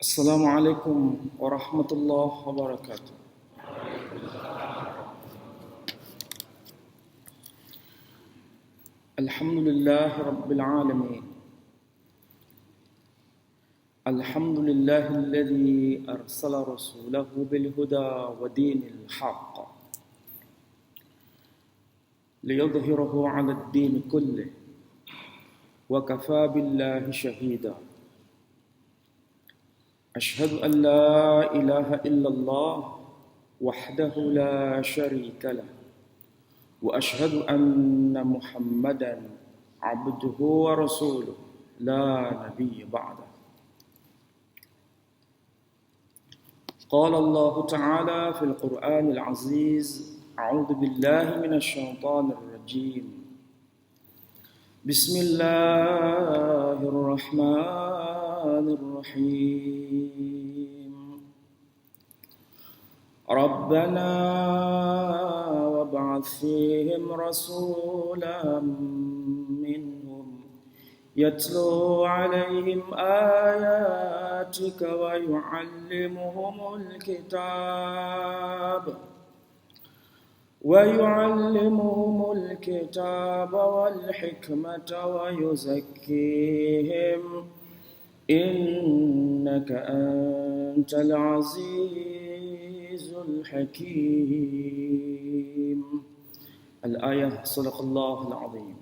Assalamualaikum warahmatullahi wabarakatuh. Alhamdulillahi rabbil alamin. Alhamdulillahi alladhi arsala rasulahu bil huda wa dinil haqq liyudhhirahu 'ala ad-din kullih wa kafaa billahi shahida. أشهد أن لا إله إلا الله وحده لا شريك له وأشهد أن محمدا عبده ورسوله لا نبي بعده. قال الله تعالى في القرآن العزيز: أعوذ بالله من الشيطان الرجيم. بسم الله الرحمن الرحيم. ربنا وابعث فيهم رسولا منهم يتلو عليهم آياتك ويعلمهم الكتاب والحكمة ويزكيهم إنك أنت العزيز الحكيم. Al-ayah Sadaqallahul Azim.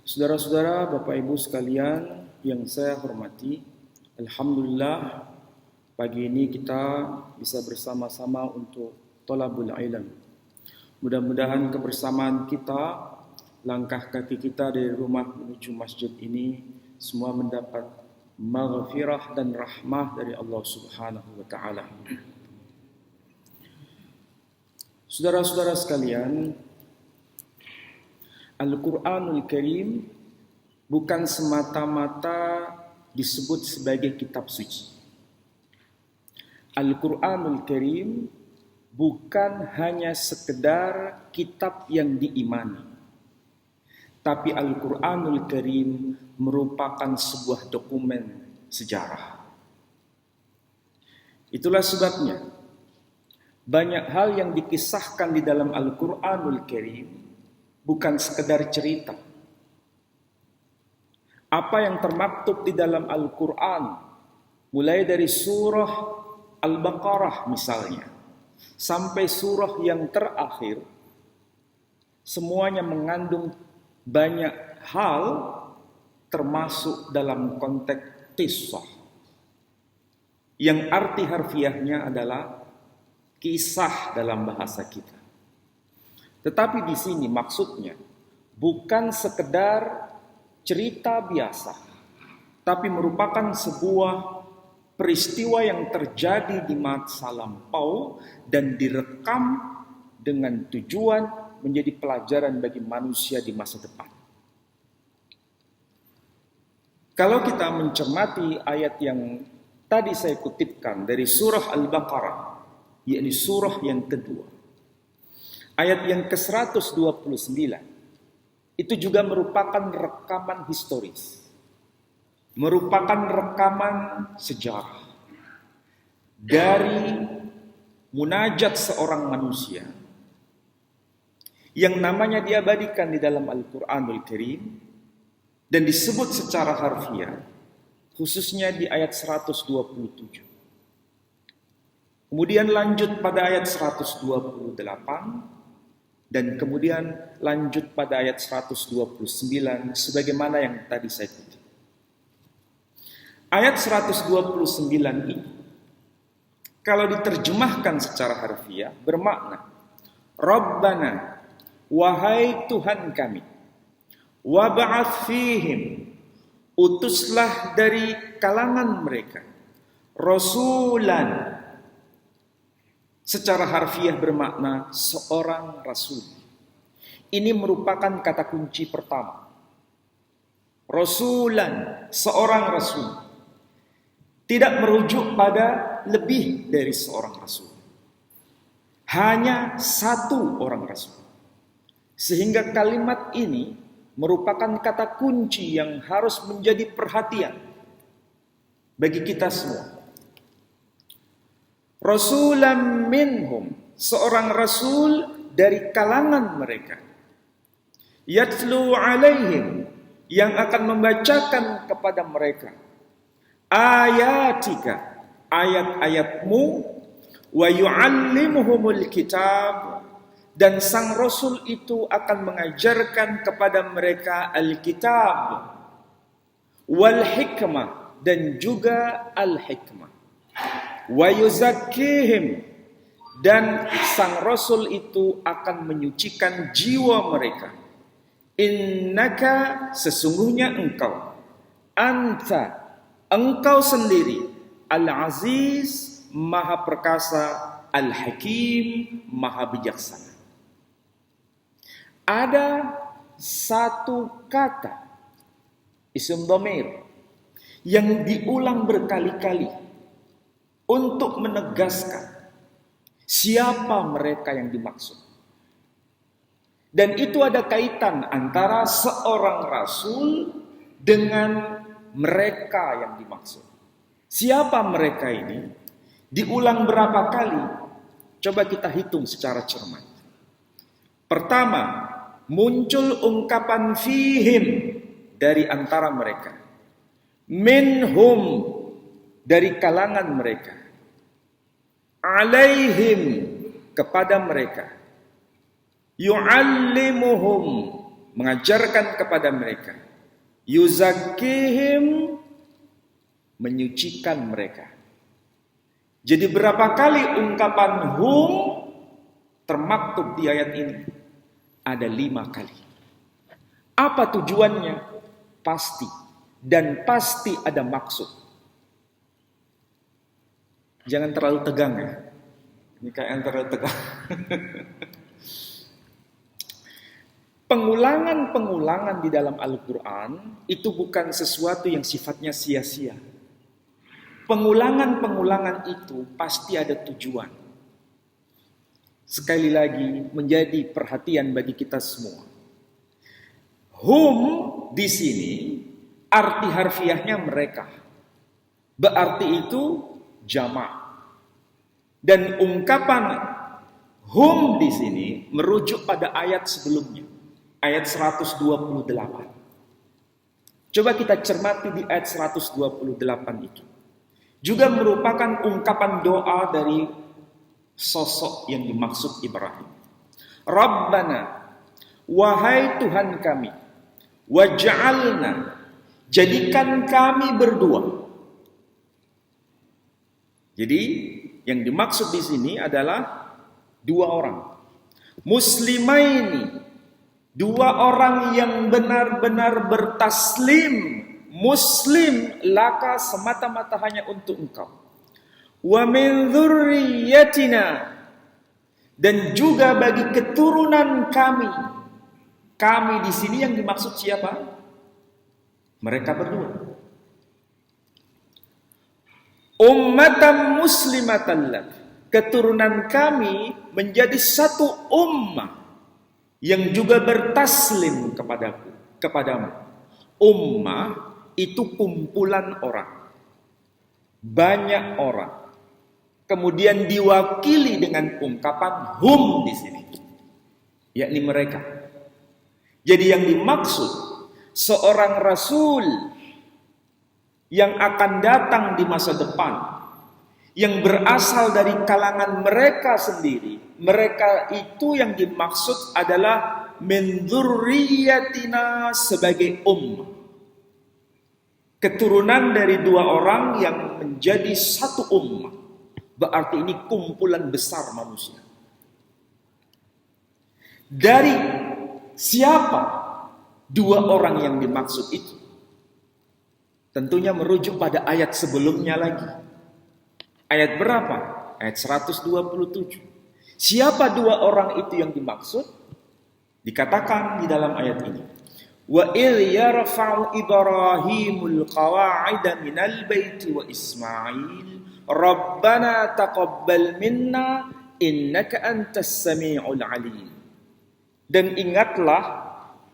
Saudara-saudara, Bapak Ibu sekalian yang saya hormati, alhamdulillah pagi ini kita bisa bersama-sama untuk thalabul ilm. Mudah-mudahan kebersamaan kita, langkah kaki kita dari rumah menuju masjid ini semua mendapat maghfirah dan rahmah dari Allah Subhanahu wa taala. Saudara-saudara sekalian, Al-Qur'anul Karim bukan semata-mata disebut sebagai kitab suci. Al-Qur'anul Karim bukan hanya sekedar kitab yang diimani, tapi Al-Qur'anul Karim merupakan sebuah dokumen sejarah. Itulah sebabnya banyak hal yang dikisahkan di dalam Al-Qur'anul Karim bukan sekedar cerita. Apa yang termaktub di dalam Al-Qur'an, mulai dari surah Al-Baqarah misalnya, sampai surah yang terakhir, semuanya mengandung banyak hal termasuk dalam konteks qissah, yang arti harfiahnya adalah kisah dalam bahasa kita. Tetapi di sini maksudnya bukan sekedar cerita biasa, tapi merupakan sebuah peristiwa yang terjadi di masa lampau dan direkam dengan tujuan menjadi pelajaran bagi manusia di masa depan. Kalau kita mencermati ayat yang tadi saya kutipkan dari surah Al-Baqarah, yakni surah yang kedua, ayat yang ke-129, itu juga merupakan rekaman historis, merupakan rekaman sejarah dari munajat seorang manusia yang namanya diabadikan di dalam Al-Qur'anul Karim dan disebut secara harfiah khususnya di ayat 127. Kemudian lanjut pada ayat 128 dan kemudian lanjut pada ayat 129 sebagaimana yang tadi saya kutip. Ayat 129 ini kalau diterjemahkan secara harfiah bermakna Rabbana, wahai Tuhan kami, wab'ats fihim, utuslah dari kalangan mereka rasulan. Secara harfiah bermakna seorang rasul. Ini merupakan kata kunci pertama. Rasulan, seorang rasul. Tidak merujuk pada lebih dari seorang rasul. Hanya satu orang rasul. Sehingga kalimat ini merupakan kata kunci yang harus menjadi perhatian. bagi kita semua. Rasulam minhum, seorang rasul dari kalangan mereka. Yatlu alaihim, yang akan membacakan kepada mereka ayatika, ayat-ayatmu, wa yu'allimuhumul kitab, dan sang rasul itu akan mengajarkan kepada mereka al-kitab, wal hikmah, dan juga al-hikmah, wa yuzakkihim, dan sang rasul itu akan menyucikan jiwa mereka. Innaka, sesungguhnya engkau, anta, engkau sendiri, al-aziz, maha perkasa, al-hakim, maha bijaksana. Ada satu kata isim dhamir yang diulang berkali-kali untuk menegaskan siapa mereka yang dimaksud. Dan itu ada kaitan antara seorang rasul dengan mereka yang dimaksud. Siapa mereka ini? Diulang berapa kali? Coba kita hitung secara cermat. Pertama, muncul ungkapan fihim, dari antara mereka. Minhum, dari kalangan mereka. Alaihim, kepada mereka. Yu'allimuhum, mengajarkan kepada mereka. Yuzakkihim, menyucikan mereka. Jadi berapa kali ungkapan hum termaktub di ayat ini? Ada 5 kali. Apa tujuannya? Pasti. Dan pasti ada maksud. Jangan terlalu tegang ya. Ini kayak yang terlalu tegang. Pengulangan-pengulangan di dalam Al-Quran itu bukan sesuatu yang sifatnya sia-sia. Pengulangan-pengulangan itu pasti ada tujuan. Sekali lagi menjadi perhatian bagi kita semua. Hum di sini arti harfiahnya mereka. Berarti itu jamak. Dan ungkapan hum di sini merujuk pada ayat sebelumnya. Ayat 128. Coba kita cermati di ayat 128 itu. Juga merupakan ungkapan doa dari sosok yang dimaksud Ibrahim. Rabbana, wahai Tuhan kami, waj'alna, jadikan kami berdua. Jadi yang dimaksud di sini adalah 2 orang. Muslimaini, 2 orang yang benar-benar bertaslim, muslim laka, semata-mata hanya untuk engkau. Wa min dzurriyyatina, dan juga bagi keturunan kami. Kami di sini yang dimaksud siapa? Mereka berdua. Ummatan muslimatan lak, keturunan kami menjadi satu ummah yang juga bertaslim kepadamu. Ummah itu kumpulan orang, banyak orang, kemudian diwakili dengan ungkapan hum di sini, yakni mereka. Jadi yang dimaksud seorang rasul yang akan datang di masa depan, yang berasal dari kalangan mereka sendiri. Mereka itu yang dimaksud adalah min dzurriyyatina, sebagai ummah. Keturunan dari 2 orang yang menjadi satu ummah. Berarti ini kumpulan besar manusia. Dari siapa 2 orang yang dimaksud itu? Tentunya merujuk pada ayat sebelumnya lagi. Ayat berapa? Ayat 127. Siapa 2 orang itu yang dimaksud? Dikatakan di dalam ayat ini. Wa idh yarfa'u Ibrahimul qawa'ida minal baiti wa Ismail Rabbana taqabbal minna innaka antas sami'ul alim. Dan ingatlah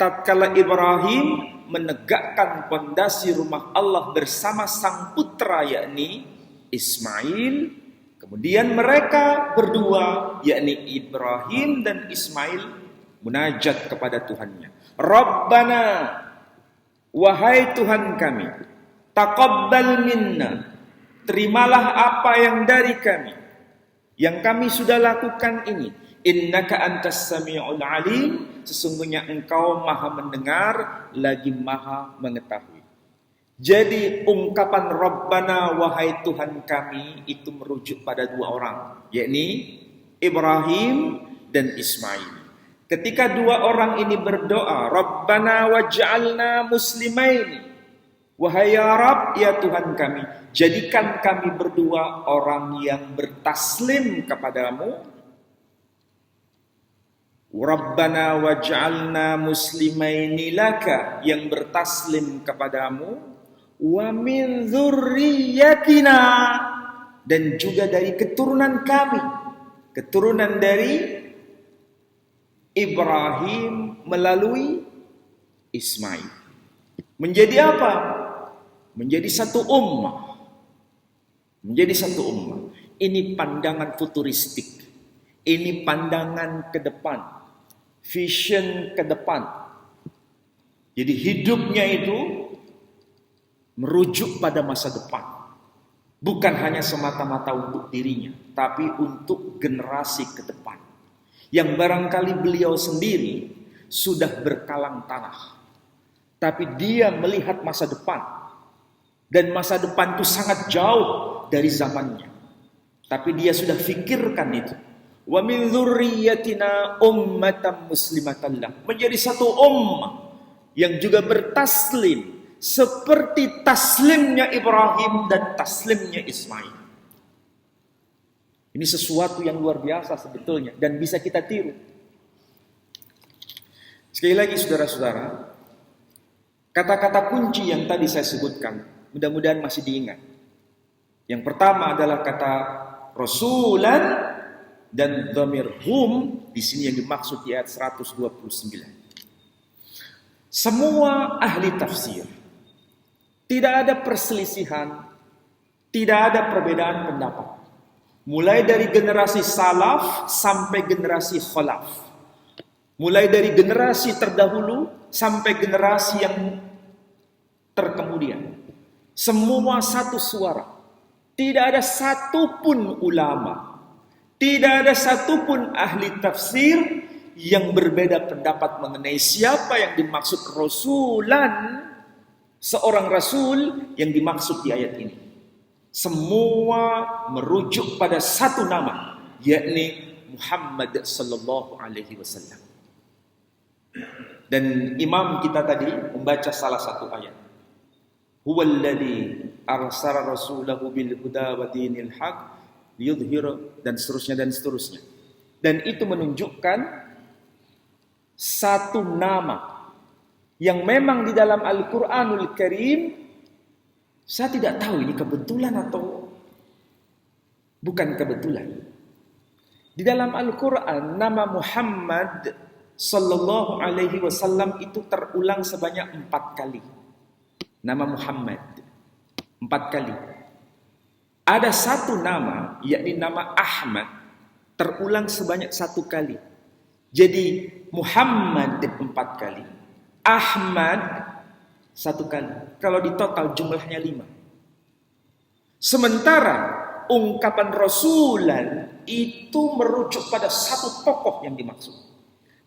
tatkala Ibrahim menegakkan pondasi rumah Allah bersama sang putra yakni Ismail, kemudian mereka berdua yakni Ibrahim dan Ismail munajat kepada Tuhannya. Rabbana, wahai Tuhan kami, taqabbal minna, terimalah apa yang dari kami, yang kami sudah lakukan ini. Innaka antas sami'ul alim, sesungguhnya engkau maha mendengar lagi maha mengetahui. Jadi ungkapan Rabbana, wahai Tuhan kami, itu merujuk pada dua orang, yakni Ibrahim dan Ismail. Ketika dua orang ini berdoa, Rabbana waj'alna muslimaini, wahai ya Rabb, ya Tuhan kami, jadikan kami berdua orang yang bertaslim kepadamu. Rabbana waj'alna muslimaini laka, yang bertaslim kepadamu, wa min dzurriyyatina, dan juga dari keturunan kami, keturunan dari Ibrahim melalui Ismail. Menjadi apa? Menjadi satu ummah. Menjadi satu ummah. Ini pandangan futuristik. Ini pandangan ke depan. Vision ke depan. Jadi hidupnya itu merujuk pada masa depan. Bukan hanya semata-mata untuk dirinya, tapi untuk generasi ke depan. Yang barangkali beliau sendiri sudah berkalang tanah. Tapi dia melihat masa depan. Dan masa depan itu sangat jauh dari zamannya. Tapi dia sudah fikirkan itu. Wa min dzurriyyatina ummatan muslimatan lah, menjadi satu ummah yang juga bertaslim seperti taslimnya Ibrahim dan taslimnya Ismail. Ini sesuatu yang luar biasa sebetulnya dan bisa kita tiru. Sekali lagi saudara-saudara, kata-kata kunci yang tadi saya sebutkan mudah-mudahan masih diingat. Yang pertama adalah kata rasulan, dan dhamir hum di sini yang dimaksud di ayat 129. Semua ahli tafsir, tidak ada perselisihan, tidak ada perbedaan pendapat. Mulai dari generasi salaf sampai generasi khalaf. Mulai dari generasi terdahulu sampai generasi yang terkemudian. Semua satu suara. Tidak ada satupun ulama, tidak ada satupun ahli tafsir yang berbeda pendapat mengenai siapa yang dimaksud rasulan, seorang rasul yang dimaksud di ayat ini. Semua merujuk pada satu nama, yakni Muhammad sallallahu alaihi wasallam. Dan imam kita tadi membaca salah satu ayat. Huwallazi arsala rasulahu bil huda wa dinil haq liyudhhira, dan seterusnya dan seterusnya. Dan itu menunjukkan satu nama yang memang di dalam Al-Qur'anul Karim, saya tidak tahu ini kebetulan atau bukan kebetulan. Di dalam Al-Qur'an nama Muhammad sallallahu alaihi wasallam itu terulang sebanyak 4 kali. Nama Muhammad 4 kali. Ada satu nama, yakni nama Ahmad, terulang sebanyak 1 kali. Jadi Muhammad 4 kali, Ahmad 1 kali. Kalau di total jumlahnya 5. Sementara ungkapan rasulan itu merujuk pada satu tokoh yang dimaksud.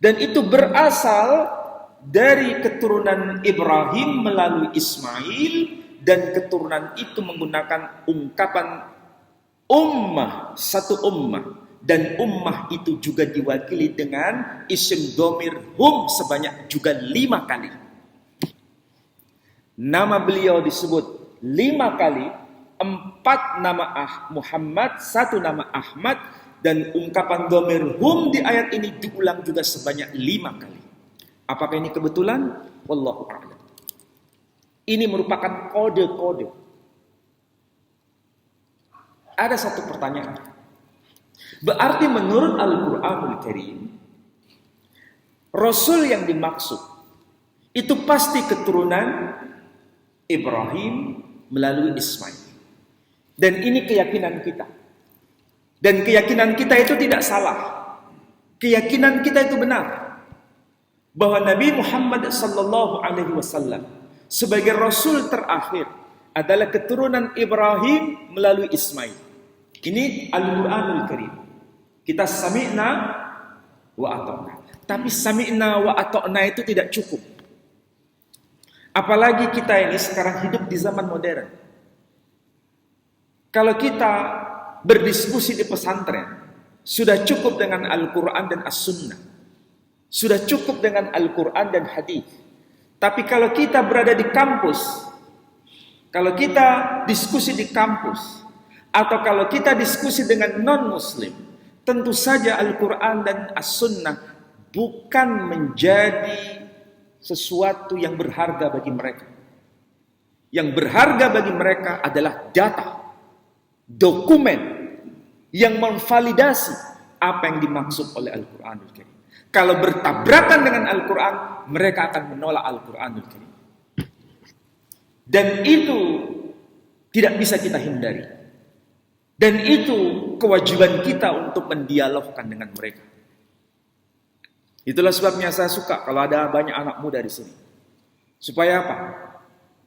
Dan itu berasal dari keturunan Ibrahim melalui Ismail, dan keturunan itu menggunakan ungkapan ummah, satu ummah. Dan ummah itu juga diwakili dengan isim dhamir hum sebanyak juga 5 kali. Nama beliau disebut 5 kali, 4 nama Muhammad, 1 nama Ahmad, dan ungkapan dhamir hum di ayat ini diulang juga sebanyak 5 kali. Apakah ini kebetulan? Wallahu a'lam. Ini merupakan kode-kode. Ada satu pertanyaan. Berarti menurut Al-Qur'anul Karim, Rasul yang dimaksud itu pasti keturunan Ibrahim melalui Ismail. Dan ini keyakinan kita. Dan keyakinan kita itu tidak salah. Keyakinan kita itu benar. Bahwa Nabi Muhammad sallallahu alaihi wasallam sebagai rasul terakhir adalah keturunan Ibrahim melalui Ismail. Ini Al-Qur'anul Karim. Kita sami'na wa ata'na. Tapi sami'na wa ata'na itu tidak cukup. Apalagi kita ini sekarang hidup di zaman modern. Kalau kita berdiskusi di pesantren, sudah cukup dengan Al-Quran dan As-Sunnah. Sudah cukup dengan Al-Quran dan Hadis. Tapi kalau kita berada di kampus, kalau kita diskusi di kampus, atau kalau kita diskusi dengan non-Muslim, tentu saja Al-Quran dan As-Sunnah bukan menjadi sesuatu yang berharga bagi mereka. Yang berharga bagi mereka adalah data, dokumen yang memvalidasi apa yang dimaksud oleh Al-Quranul Karim. Kalau bertabrakan dengan Al-Quran, mereka akan menolak Al-Quranul Karim. Dan itu tidak bisa kita hindari. Dan itu kewajiban kita untuk mendialogkan dengan mereka. Itulah sebabnya saya suka kalau ada banyak anak muda di sini. Supaya apa?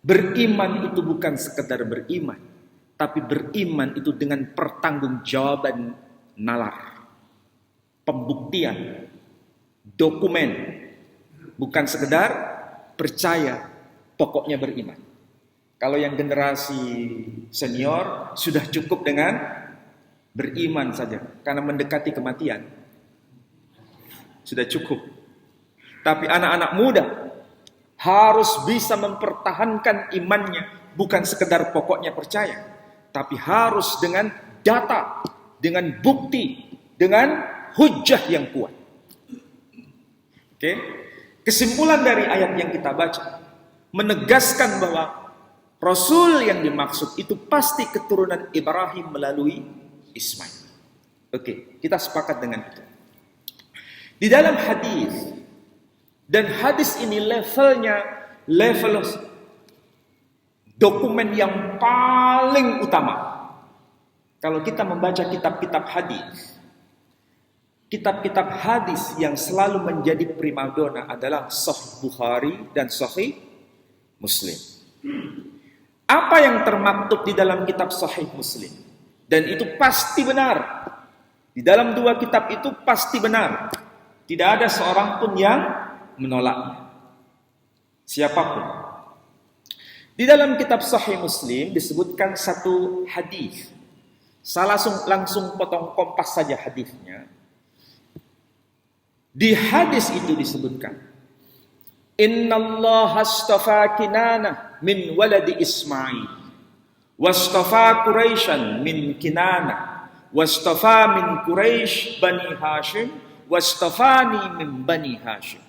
Beriman itu bukan sekedar beriman, tapi beriman itu dengan pertanggungjawaban nalar, pembuktian, dokumen, bukan sekedar percaya, pokoknya beriman. Kalau yang generasi senior sudah cukup dengan beriman saja, karena mendekati kematian. Sudah cukup. Tapi anak-anak muda harus bisa mempertahankan imannya, bukan sekedar pokoknya percaya, tapi harus dengan data, dengan bukti, dengan hujjah yang kuat. Oke? Kesimpulan dari ayat yang kita baca menegaskan bahwa Rasul yang dimaksud itu pasti keturunan Ibrahim melalui Ismail. Oke, kita sepakat dengan itu. Di dalam hadis, dan hadis ini level dokumen yang paling utama. Kalau kita membaca kitab-kitab hadis yang selalu menjadi primadona adalah Sahih Bukhari dan Sahih Muslim. Apa yang termaktub di dalam kitab Sahih Muslim, dan itu pasti benar. Di dalam dua kitab itu pasti benar. Tidak ada seorang pun yang menolaknya. Siapapun. Di dalam kitab Sahih Muslim disebutkan satu hadis. Saya langsung potong kompas saja hadisnya. Di hadis itu disebutkan, Innallaha astafa Kinanah min waladi Ismail, wastafa Quraisyan min Kinanah, wastafa min Quraisy Bani Hashim, wastafani min Bani Hashim.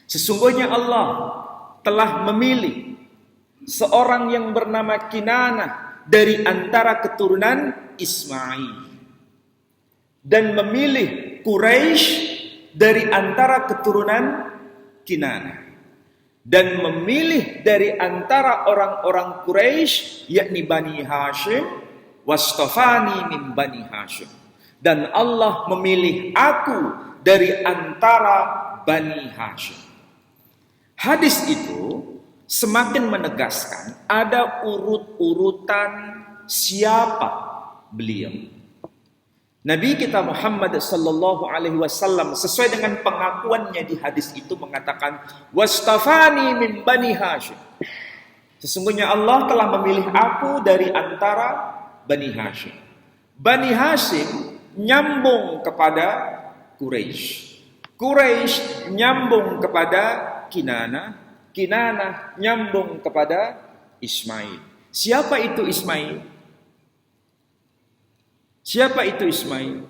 Sesungguhnya Allah telah memilih seorang yang bernama Kinanah dari antara keturunan Ismail, dan memilih Quraisy dari antara keturunan Kinanah, dan memilih dari antara orang-orang Quraisy yakni Bani Hashim, wastafani min Bani Hashim, dan Allah memilih aku dari antara Bani Hashim. Hadis itu semakin menegaskan ada urut-urutan siapa beliau. Nabi kita Muhammad sallallahu alaihi wasallam sesuai dengan pengakuannya di hadis itu mengatakan, wastafani min Bani Hashim. Sesungguhnya Allah telah memilih aku dari antara Bani Hashim. Bani Hashim nyambung kepada Quraisy. Quraisy nyambung kepada Kinanah. Kinanah nyambung kepada Ismail. Siapa itu Ismail? Siapa itu Ismail?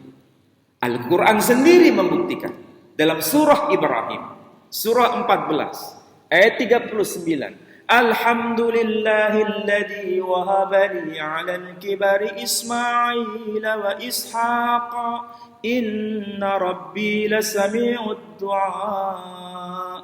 Al-Quran sendiri membuktikan. Dalam surah Ibrahim, surah 14, ayat 39. Alhamdulillahilladzi wahabali 'alal kibari Ismail wa Ishaq, inna rabbi lasami'ud du'a.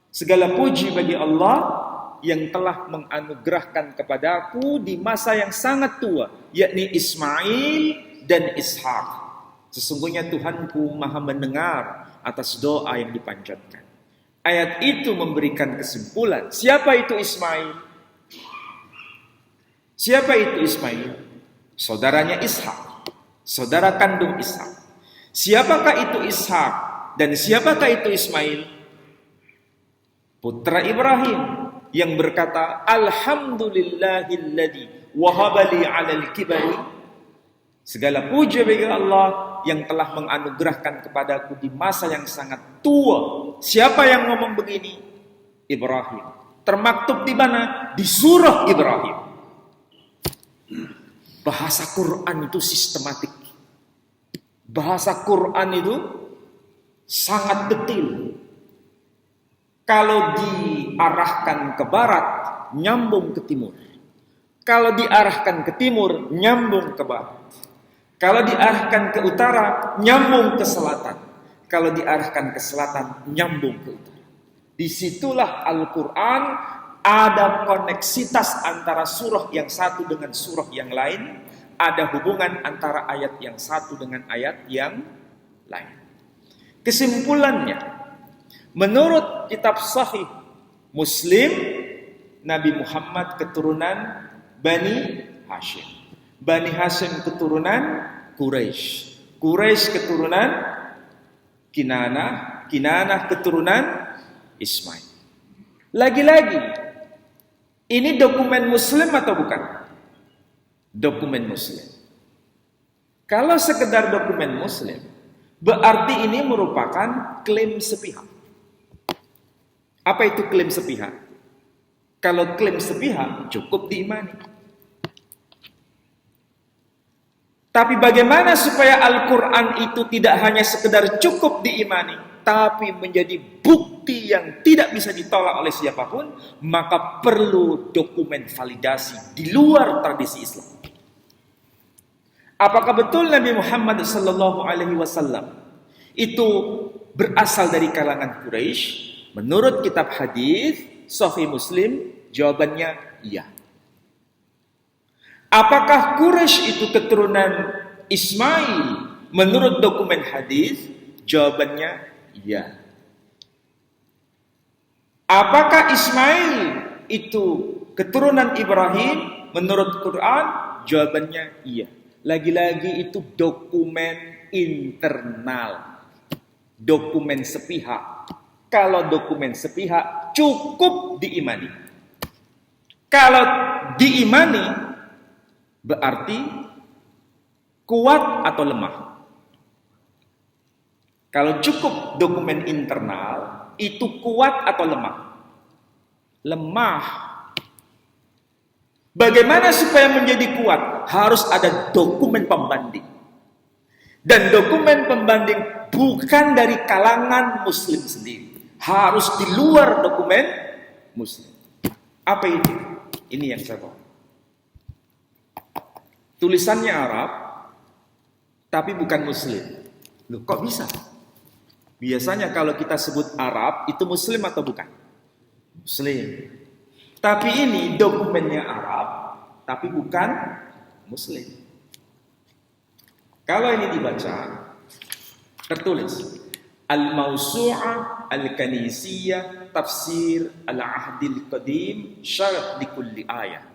Segala puji bagi Allah yang telah menganugerahkan kepadaku di masa yang sangat tua, yakni Ismail dan Ishak. Sesungguhnya Tuhanku maha mendengar atas doa yang dipanjatkan. Ayat itu memberikan kesimpulan. Siapa itu Ismail? Siapa itu Ismail? Saudaranya Ishak, saudara kandung Ishak. Siapakah itu Ishak dan siapakah itu Ismail? Putra Ibrahim yang berkata, Alhamdulillahilladzi wahabali 'alal kibari. Segala puji bagi Allah yang telah menganugerahkan kepadaku di masa yang sangat tua. Siapa yang ngomong begini? Ibrahim. Termaktub di mana? Di surah Ibrahim. Bahasa Quran itu sistematik. Bahasa Quran itu sangat detil. Kalau diarahkan ke barat, nyambung ke timur. Kalau diarahkan ke timur, nyambung ke barat. Kalau diarahkan ke utara, nyambung ke selatan. Kalau diarahkan ke selatan, nyambung ke utara. Disitulah Al-Quran ada koneksitas antara surah yang satu dengan surah yang lain. Ada hubungan antara ayat yang satu dengan ayat yang lain. Kesimpulannya, menurut kitab Sahih Muslim, Nabi Muhammad keturunan Bani Hashim. Bani Hashim keturunan Quraisy. Quraisy keturunan Kinanah. Kinanah keturunan Ismail. Lagi-lagi, ini dokumen Muslim atau bukan? Dokumen Muslim. Kalau sekedar dokumen Muslim, berarti ini merupakan klaim sepihak. Apa itu klaim sepihak? Kalau klaim sepihak, cukup diimani. Tapi bagaimana supaya Al-Quran itu tidak hanya sekedar cukup diimani, tapi menjadi bukti yang tidak bisa ditolak oleh siapapun? Maka perlu dokumen validasi di luar tradisi Islam. Apakah betul Nabi Muhammad SAW itu berasal dari kalangan Quraisy? Menurut kitab hadis Sahih Muslim, jawabannya iya. Apakah Quraisy itu keturunan Ismail? Menurut dokumen hadis, jawabannya iya. Apakah Ismail itu keturunan Ibrahim? Menurut Quran, jawabannya iya. Lagi-lagi itu dokumen internal. Dokumen sepihak. Kalau dokumen sepihak, cukup diimani. Kalau diimani, berarti kuat atau lemah. Kalau cukup dokumen internal, itu kuat atau lemah? Lemah. Bagaimana supaya menjadi kuat? Harus ada dokumen pembanding. Dan dokumen pembanding bukan dari kalangan Muslim sendiri. Harus di luar dokumen Muslim. Apa itu? Ini yang saya tahu. Tulisannya Arab, tapi bukan Muslim. Loh, kok bisa? Biasanya kalau kita sebut Arab, itu Muslim atau bukan? Muslim. Tapi ini dokumennya Arab, tapi bukan Muslim. Kalau ini dibaca, tertulis Al-Mawsu'ah Al-Kanisiyah Tafsir Al-Ahdil Qadim Syarah Likulli Ayah.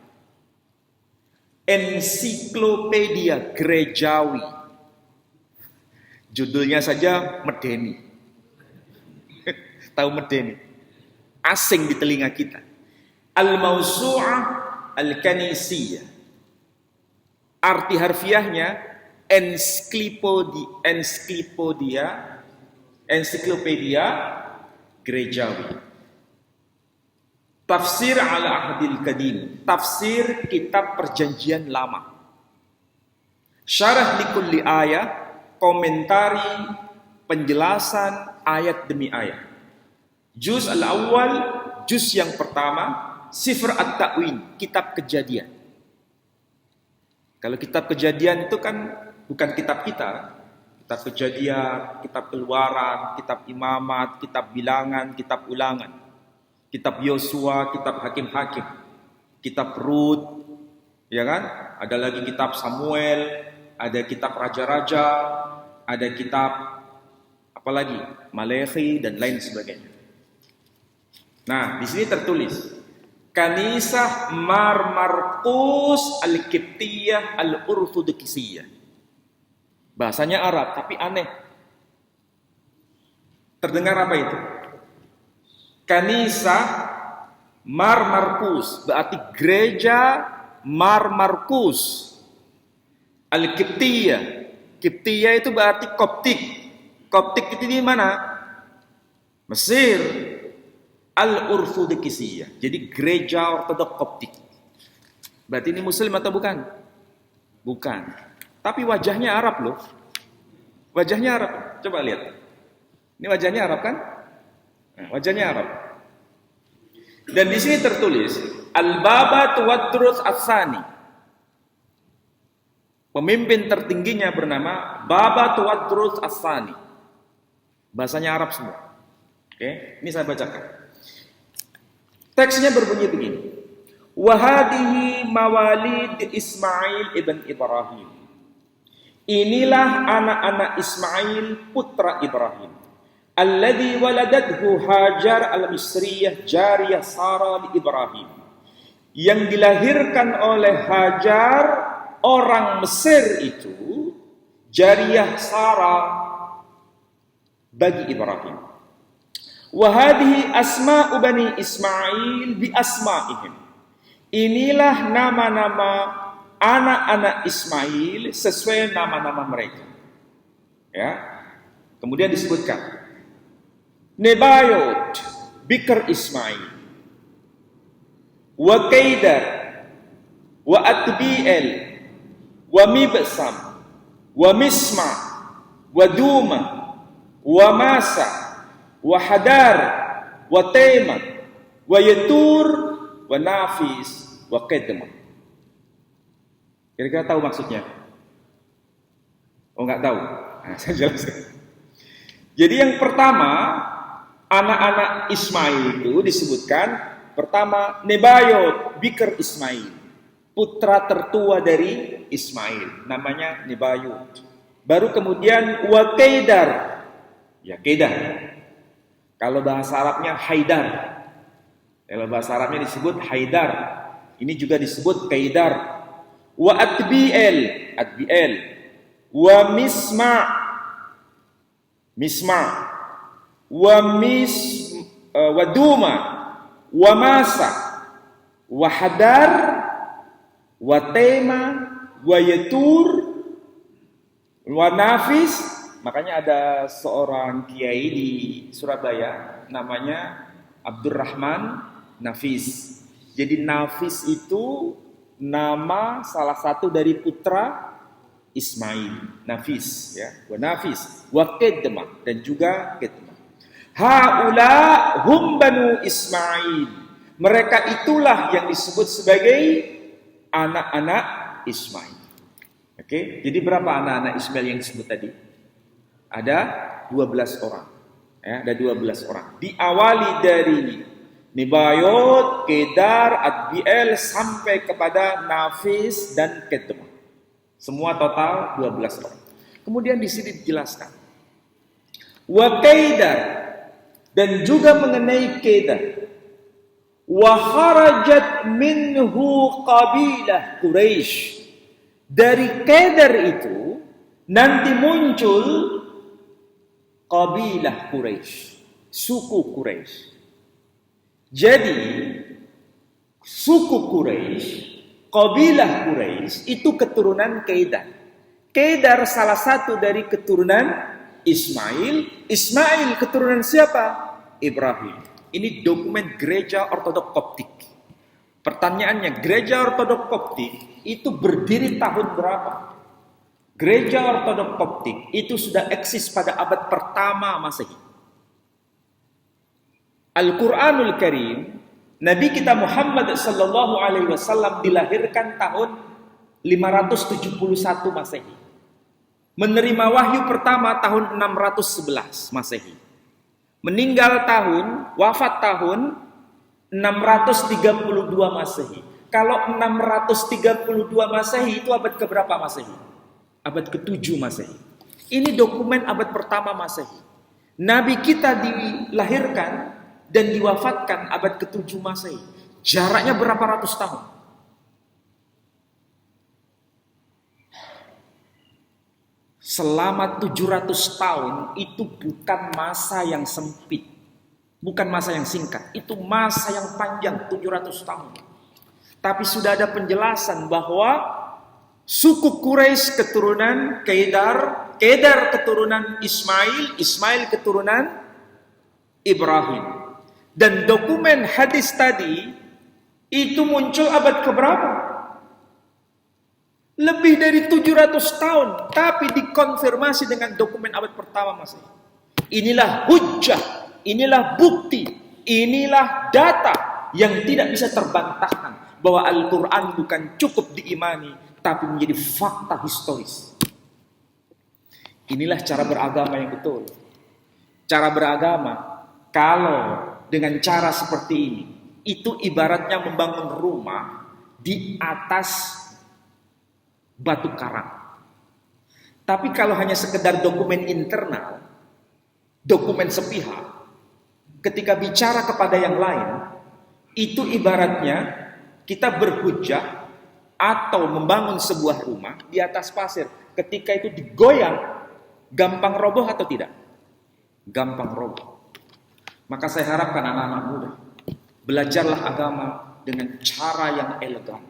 Ensiklopedia Gerejawi. Judulnya saja medeni. Tahu medeni? Asing di telinga kita. Al-Mawsu'ah Al-Kanisiyah. Arti harfiahnya ensiklopedia gerejawi. Tafsir al-Ahdil Qadim, tafsir kitab perjanjian lama. Syarah likulli ayat, komentari penjelasan ayat demi ayat. Juz al-awwal, juz yang pertama, Sifr at-Ta'win, kitab kejadian. Kalau kitab kejadian itu kan bukan kitab kita. Kitab kejadian, kitab keluaran, kitab imamat, kitab bilangan, kitab ulangan. kitab Yosua, kitab Hakim-Hakim, kitab Rut, ya kan? Ada lagi kitab Samuel, ada kitab Raja-Raja, ada kitab apa lagi? Maleakhi dan lain sebagainya. Nah, di sini tertulis Kanisah Mar Markus Al-Qibtiyah Al-Orthodoksiyah. Bahasanya Arab tapi aneh. Terdengar apa itu? Kanisah Mar Markus, berarti gereja Mar Markus Al-Qibtiyah. Qibtiyah itu berarti Koptik. Koptik itu di mana? Mesir. Al-Orthodoksiyah. Jadi gereja ortodok Koptik. Berarti ini muslim atau bukan? Bukan. Tapi wajahnya Arab loh. Wajahnya Arab. Coba lihat. Ini wajahnya Arab kan? Nah, wajahnya Arab. Dan di sini tertulis Al-Baba Tuwadrus As-Sani. Pemimpin tertingginya bernama Baba Tuwadrus As-Sani. Bahasanya Arab semua. Oke, ini saya bacakan. Teksnya berbunyi begini. Wahadihi mawalid Ismail ibn Ibrahim. Inilah anak-anak Ismail putra Ibrahim. Alladhi waladadhu Hajar al-Misriyah jariyah Sarah li Ibrahim. Yang dilahirkan oleh Hajar orang Mesir itu jariyah Sarah bagi Ibrahim. Wahadihi asma'u bani Ismail bi asma'ihim. Inilah nama-nama anak-anak Ismail sesuai nama-nama mereka. Ya. Kemudian disebutkan Nebayot Bikr Ismail, wa Kaidar, wa Atbi'el, wa Mibsam, wa Misma, wa Duma, wa Masa, wa Hadar, wa Tema, wa Yetur, wa Nafis, wa Kedma. Kira-kira tahu maksudnya? Oh, nggak tahu. Nah, saya jelaskan. Jadi yang pertama, anak-anak Ismail itu disebutkan pertama Nebayot Bikr Ismail, putra tertua dari Ismail, namanya Nebayot. Baru kemudian wa Kaidar, ya Kaidar. Kalau bahasa Arabnya Haidar. Kalau bahasa Arabnya disebut Haidar. Ini juga disebut Kaidar. Wa Atbi'el, Atbi'el. Wa Misma, Misma. Wa Duma, wa Masa, wa Hadar, wa Tema, wa Yetur, wa Nafis. Makanya ada seorang kiai di Surabaya namanya Abdurrahman Nafis. Jadi Nafis itu nama salah satu dari putra Ismail, Nafis ya. Wa Nafis, wa Kedma dan juga Kedma. Haula hum banu Ismail. Mereka itulah yang disebut sebagai anak-anak Ismail. Oke, jadi berapa anak-anak Ismail yang disebut tadi? Ada 12 orang. Ya, ada 12 orang. Diawali dari Nebayot, Kedar, Atbi'el sampai kepada Nafis dan Kedma. Semua total 12 orang. Kemudian di sini dijelaskan wa Kaidar dan juga mengenai Kedar. Wa kharajat minhu qabilah Quraisy. Dari Kedar itu nanti muncul qabilah Quraisy, suku Quraisy. Jadi suku Quraisy, qabilah Quraisy itu keturunan Kaidar. Kaidar salah satu dari keturunan Ismail. Ismail keturunan siapa? Ibrahim. Ini dokumen gereja ortodok Koptik. Pertanyaannya, gereja ortodok Koptik itu berdiri tahun berapa? Gereja ortodok Koptik itu sudah eksis pada abad pertama Masehi. Al-Quranul Karim, Nabi kita Muhammad sallallahu alaihi wasallam dilahirkan tahun 571 Masehi. Menerima wahyu pertama tahun 611 Masehi. Meninggal tahun, wafat tahun 632 Masehi. Kalau 632 Masehi itu abad keberapa Masehi? Abad ke-7 Masehi. Ini dokumen abad pertama Masehi. Nabi kita dilahirkan dan diwafatkan abad ke-7 Masehi. Jaraknya berapa ratus tahun? Selama 700 tahun itu bukan masa yang sempit. Bukan masa yang singkat. Itu masa yang panjang, 700 tahun. Tapi sudah ada penjelasan bahwa suku Quraisy keturunan Kedar, Kedar keturunan Ismail, Ismail keturunan Ibrahim. Dan dokumen hadis tadi itu muncul abad keberapa? Lebih dari 700 tahun, tapi dikonfirmasi dengan dokumen abad pertama Masehi. Inilah hujjah, inilah bukti, inilah data yang tidak bisa terbantahkan bahwa Al-Quran bukan cukup diimani, tapi menjadi fakta historis. Inilah cara beragama yang betul. Cara beragama, kalau dengan cara seperti ini, itu ibaratnya membangun rumah di atas batu karang. Tapi kalau hanya sekedar dokumen internal, dokumen sepihak, ketika bicara kepada yang lain, itu ibaratnya kita berhujjah atau membangun sebuah rumah di atas pasir. Ketika itu digoyang, gampang roboh atau tidak? Gampang roboh. Maka saya harapkan anak-anak muda, belajarlah agama dengan cara yang elegan.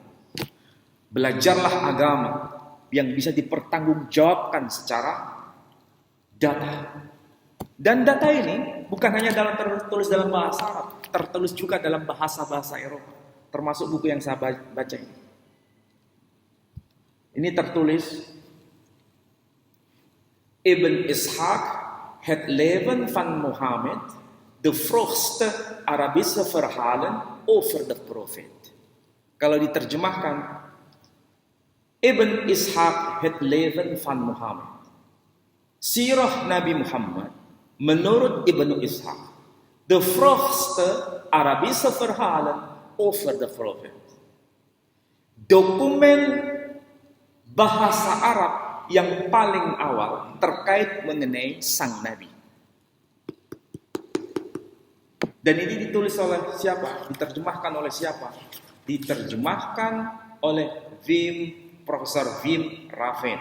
Belajarlah agama yang bisa dipertanggungjawabkan secara data. Dan data ini bukan hanya tertulis dalam bahasa Arab, tertulis juga dalam bahasa-bahasa Eropa, termasuk buku yang saya baca ini. Ini tertulis, Ibn Ishaq het leven van Mohammed, de vroegste Arabische verhalen over de profeet. Kalau diterjemahkan, Ibn Ishaq het leven van Mohammed. Sirah Nabi Muhammad menurut Ibn Ishaq, de vroegste Arabische verhalen over the prophet. Dokumen bahasa Arab yang paling awal terkait mengenai sang Nabi. Dan ini ditulis oleh siapa? Diterjemahkan oleh siapa? Diterjemahkan oleh Profesor Wim Raven.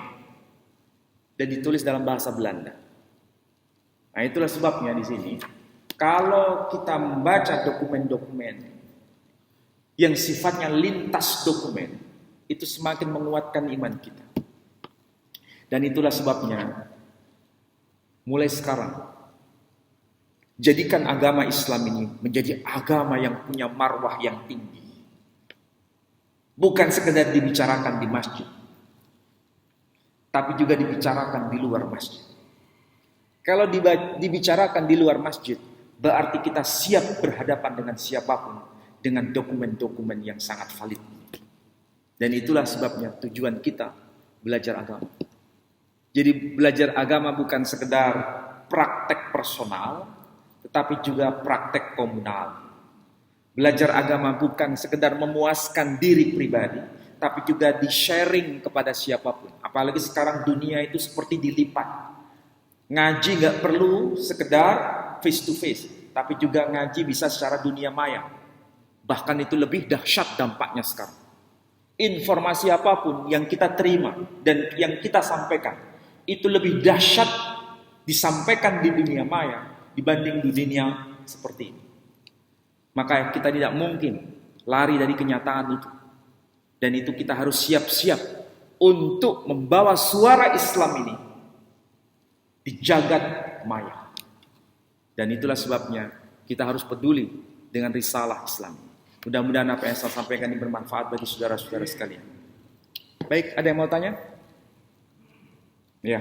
Dan ditulis dalam bahasa Belanda. Nah, itulah sebabnya di sini, kalau kita membaca dokumen-dokumen yang sifatnya lintas dokumen, itu semakin menguatkan iman kita. Dan itulah sebabnya, mulai sekarang, jadikan agama Islam ini menjadi agama yang punya marwah yang tinggi. Bukan sekedar dibicarakan di masjid, tapi juga dibicarakan di luar masjid. Kalau dibicarakan di luar masjid, berarti kita siap berhadapan dengan siapapun dengan dokumen-dokumen yang sangat valid. Dan itulah sebabnya tujuan kita belajar agama. Jadi belajar agama bukan sekedar praktek personal, tetapi juga praktek komunal. Belajar agama bukan sekedar memuaskan diri pribadi, tapi juga di-sharing kepada siapapun. Apalagi sekarang dunia itu seperti dilipat. Ngaji gak perlu sekedar face to face, tapi juga ngaji bisa secara dunia maya. Bahkan itu lebih dahsyat dampaknya sekarang. Informasi apapun yang kita terima dan yang kita sampaikan, itu lebih dahsyat disampaikan di dunia maya dibanding di dunia seperti ini. Maka kita tidak mungkin lari dari kenyataan itu. Dan itu kita harus siap-siap untuk membawa suara Islam ini di jagat maya. Dan itulah sebabnya kita harus peduli dengan risalah Islam. Mudah-mudahan apa yang saya sampaikan ini bermanfaat bagi saudara-saudara sekalian. Baik, ada yang mau tanya? Ya.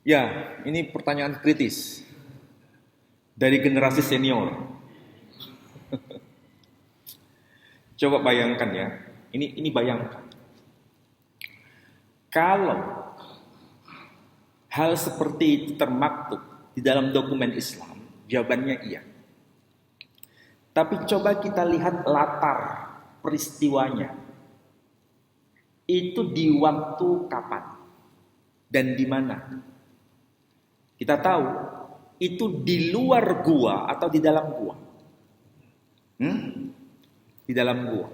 Ya, ini pertanyaan kritis dari generasi senior. Coba bayangkan ya, ini bayangkan. Kalau hal seperti itu termaktub di dalam dokumen Islam, jawabannya iya. Tapi coba kita lihat latar peristiwanya. Itu di waktu kapan dan di mana? Kita tahu itu di luar gua atau di dalam gua? Di dalam gua.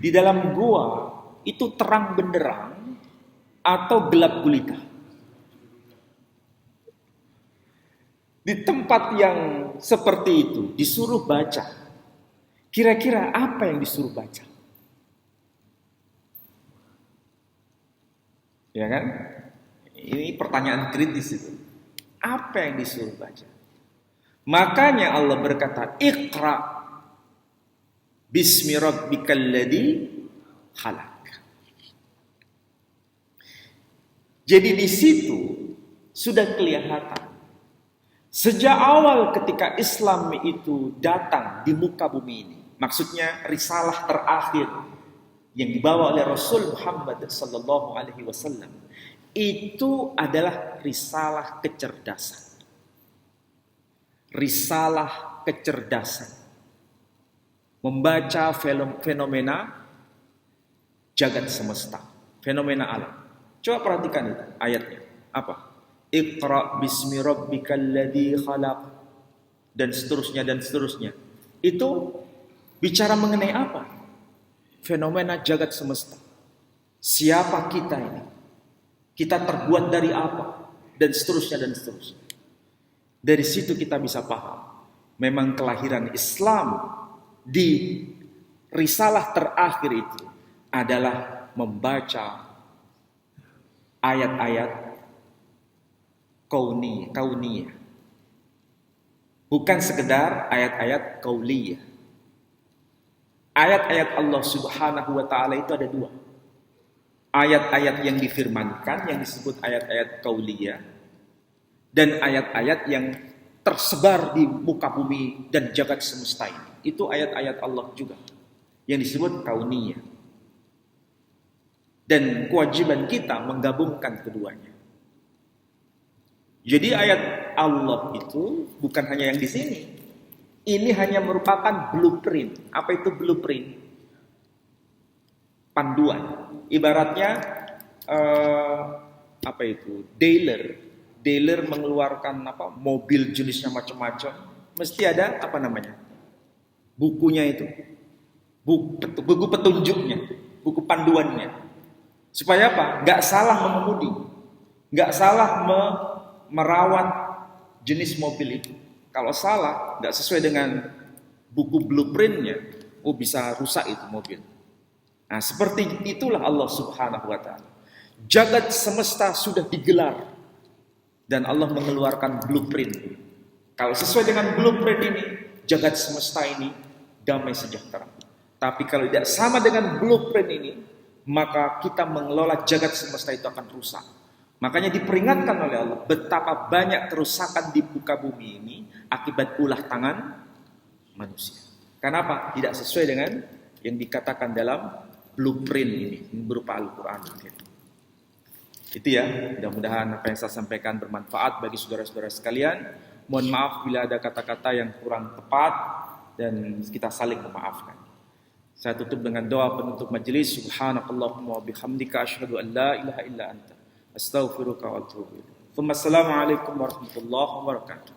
Di dalam gua itu terang benderang atau gelap gulita. Di tempat yang seperti itu disuruh baca. Kira-kira apa yang disuruh baca? Ya kan? Ini pertanyaan kritis itu. Apa yang disuruh baca? Makanya Allah berkata, Iqra bismi rabbikal ladzi khalaq. Jadi di situ sudah kelihatan. Sejak awal ketika Islam itu datang di muka bumi ini, maksudnya risalah terakhir yang dibawa oleh Rasul Muhammad sallallahu alaihi wasallam, itu adalah risalah kecerdasan. Risalah kecerdasan. Membaca fenomena jagat semesta, fenomena alam. Coba perhatikan itu ayatnya. Apa? Iqra bismi rabbikal ladzi khalaq, dan seterusnya. Itu bicara mengenai apa? Fenomena jagat semesta. Siapa kita ini? Kita terbuat dari apa? Dan seterusnya. Dari situ kita bisa paham. Memang kelahiran Islam di risalah terakhir itu adalah membaca ayat-ayat kauniyah. Bukan sekedar ayat-ayat kauliyah. Ayat-ayat Allah Subhanahu wa taala itu ada dua. Ayat-ayat yang difirmankan yang disebut ayat-ayat kauliyah, dan ayat-ayat yang tersebar di muka bumi dan jagat semesta ini. Itu ayat-ayat Allah juga yang disebut kauniyah. Dan kewajiban kita menggabungkan keduanya. Jadi ayat Allah itu bukan hanya yang di sini. Ini hanya merupakan blueprint. Apa itu blueprint? Panduan. Ibaratnya apa itu? Dealer mengeluarkan mobil jenisnya macam-macam. Mesti ada apa namanya? Bukunya itu. Buku petunjuknya, buku panduannya. Supaya apa? Gak salah mengemudi. Gak salah merawat jenis mobil itu. Kalau salah, gak sesuai dengan buku blueprintnya, bisa rusak itu mobil. Nah, seperti itulah Allah Subhanahu wa ta'ala. Jagat semesta sudah digelar dan Allah mengeluarkan blueprint. Kalau sesuai dengan blueprint ini, jagat semesta ini damai sejahtera. Tapi kalau tidak sama dengan blueprint ini, maka kita mengelola jagat semesta itu akan rusak. Makanya diperingatkan oleh Allah betapa banyak kerusakan di muka bumi ini akibat ulah tangan manusia. Kenapa? Tidak sesuai dengan yang dikatakan dalam blueprint ini berupa Al-Quran. Itu ya, mudah-mudahan apa yang saya sampaikan bermanfaat bagi saudara-saudara sekalian. Mohon maaf bila ada kata-kata yang kurang tepat dan kita saling memaafkan. Saya tutup dengan doa penutup majelis. Subhanakallahumma wa bihamdika asyhadu an la ilaha illa anta astaghfiruka wa atubu ilaik. Assalamualaikum warahmatullahi wabarakatuh.